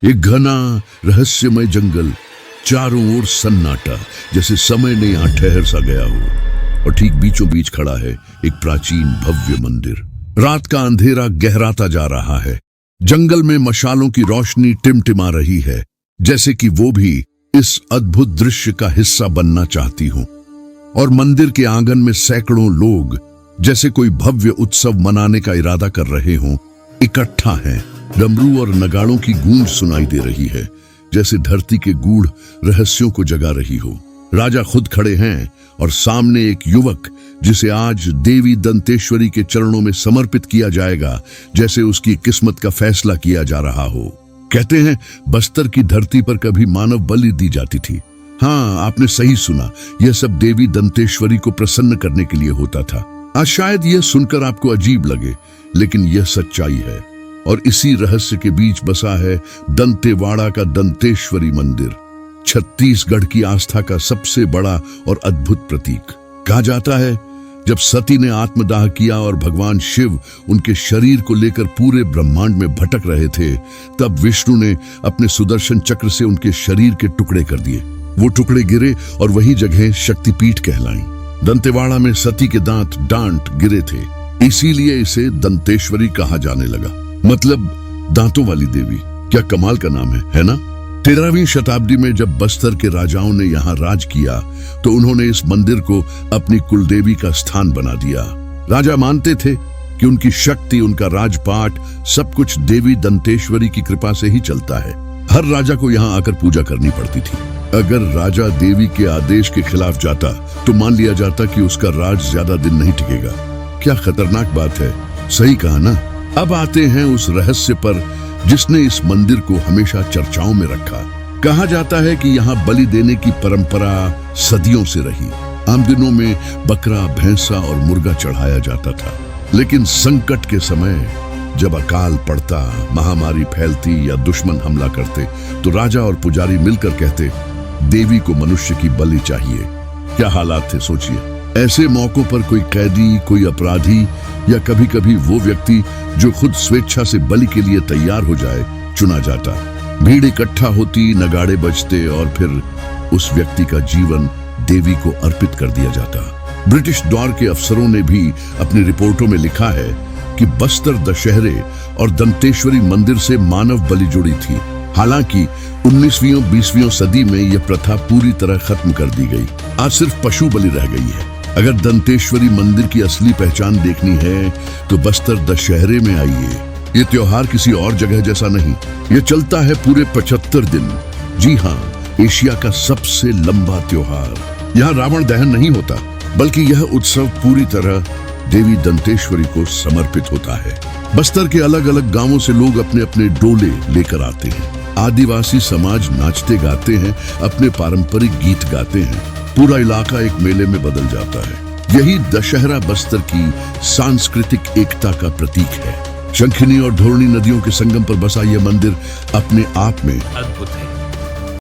एक घना रहस्यमय जंगल, चारों ओर सन्नाटा, जैसे समय ने यहाँ ठहर सा गया हो। और ठीक बीचों बीच खड़ा है एक प्राचीन भव्य मंदिर। रात का अंधेरा गहराता जा रहा है। जंगल में मशालों की रोशनी टिमटिमा रही है, जैसे कि वो भी इस अद्भुत दृश्य का हिस्सा बनना चाहती हो। और मंदिर के आंगन में सैकड़ों लोग, जैसे कोई भव्य उत्सव मनाने का इरादा कर रहे हों, इकट्ठा हैं। डमरू और नगाड़ों की गूंज सुनाई दे रही है, जैसे धरती के गूढ़ रहस्यों को जगा रही हो। राजा खुद खड़े हैं और सामने एक युवक, जिसे आज देवी दंतेश्वरी के चरणों में समर्पित किया जाएगा, जैसे उसकी किस्मत का फैसला किया जा रहा हो। कहते हैं बस्तर की धरती पर कभी मानव बलि दी जाती थी। हाँ, आपने सही सुना, यह सब देवी दंतेश्वरी को प्रसन्न करने के लिए होता था। आज शायद यह सुनकर आपको अजीब लगे, लेकिन यह सच्चाई है। और इसी रहस्य के बीच बसा है दंतेवाड़ा का दंतेश्वरी मंदिर, छत्तीसगढ़ की आस्था का सबसे बड़ा और अद्भुत प्रतीक। कहा जाता है जब सती ने आत्मदाह किया और भगवान शिव उनके शरीर को लेकर पूरे ब्रह्मांड में भटक रहे थे, तब विष्णु ने अपने सुदर्शन चक्र से उनके शरीर के टुकड़े कर दिए। वो टुकड़े गिरे और वही जगह शक्तिपीठ कहलाई। दंतेवाड़ा में सती के दांत डांट गिरे थे, इसीलिए इसे दंतेश्वरी कहा जाने लगा, मतलब दांतों वाली देवी। क्या कमाल का नाम है ना? 13वीं शताब्दी में जब बस्तर के राजाओं ने यहाँ राज किया, तो उन्होंने इस मंदिर को अपनी कुलदेवी का स्थान बना दिया। राजा मानते थे कि उनकी शक्ति, उनका राजपाट, सब कुछ देवी दंतेश्वरी की कृपा से ही चलता है। हर राजा को यहाँ आकर पूजा करनी पड़ती थी। अगर राजा देवी के आदेश के खिलाफ जाता, तो मान लिया जाता कि उसका राज ज्यादा दिन नहीं टिकेगा। क्या खतरनाक बात है, सही कहा ना? अब आते हैं उस रहस्य पर जिसने इस मंदिर को हमेशा चर्चाओं में रखा। कहा जाता है कि यहाँ बलि देने की परंपरा सदियों से रही। आम दिनों में बकरा, भैंसा और मुर्गा चढ़ाया जाता था, लेकिन संकट के समय जब अकाल पड़ता, महामारी फैलती या दुश्मन हमला करते, तो राजा और पुजारी मिलकर कहते, देवी को मनुष्य की बलि चाहिए। क्या हालात थे सोचिए। ऐसे मौकों पर कोई कैदी, कोई अपराधी या कभी कभी वो व्यक्ति जो खुद स्वेच्छा से बलि के लिए तैयार हो जाए, चुना जाता। भीड़ इकट्ठा होती, नगाड़े बजते और फिर उस व्यक्ति का जीवन देवी को अर्पित कर दिया जाता। ब्रिटिश दौर के अफसरों ने भी अपनी रिपोर्टों में लिखा है कि बस्तर दशहरे और दंतेश्वरी मंदिर से मानव बलि जुड़ी थी। हालांकि 19वीं और 20वीं सदी में यह प्रथा पूरी तरह खत्म कर दी गई। आज सिर्फ पशु बलि रह गई है। अगर दंतेश्वरी मंदिर की असली पहचान देखनी है, तो बस्तर दशहरे में आइए। ये त्योहार किसी और जगह जैसा नहीं, ये चलता है पूरे 75 दिन। जी हाँ, एशिया का सबसे लंबा त्योहार। यहाँ रावण दहन नहीं होता, बल्कि यह उत्सव पूरी तरह देवी दंतेश्वरी को समर्पित होता है। बस्तर के अलग अलग गांवों से लोग अपने अपने डोले लेकर आते हैं। आदिवासी समाज नाचते गाते हैं, अपने पारंपरिक गीत गाते हैं। पूरा इलाका एक मेले में बदल जाता है। यही दशहरा बस्तर की सांस्कृतिक एकता का प्रतीक है। शंखिनी और धोरनी नदियों के संगम पर बसा यह मंदिर अपने आप में अद्भुत है।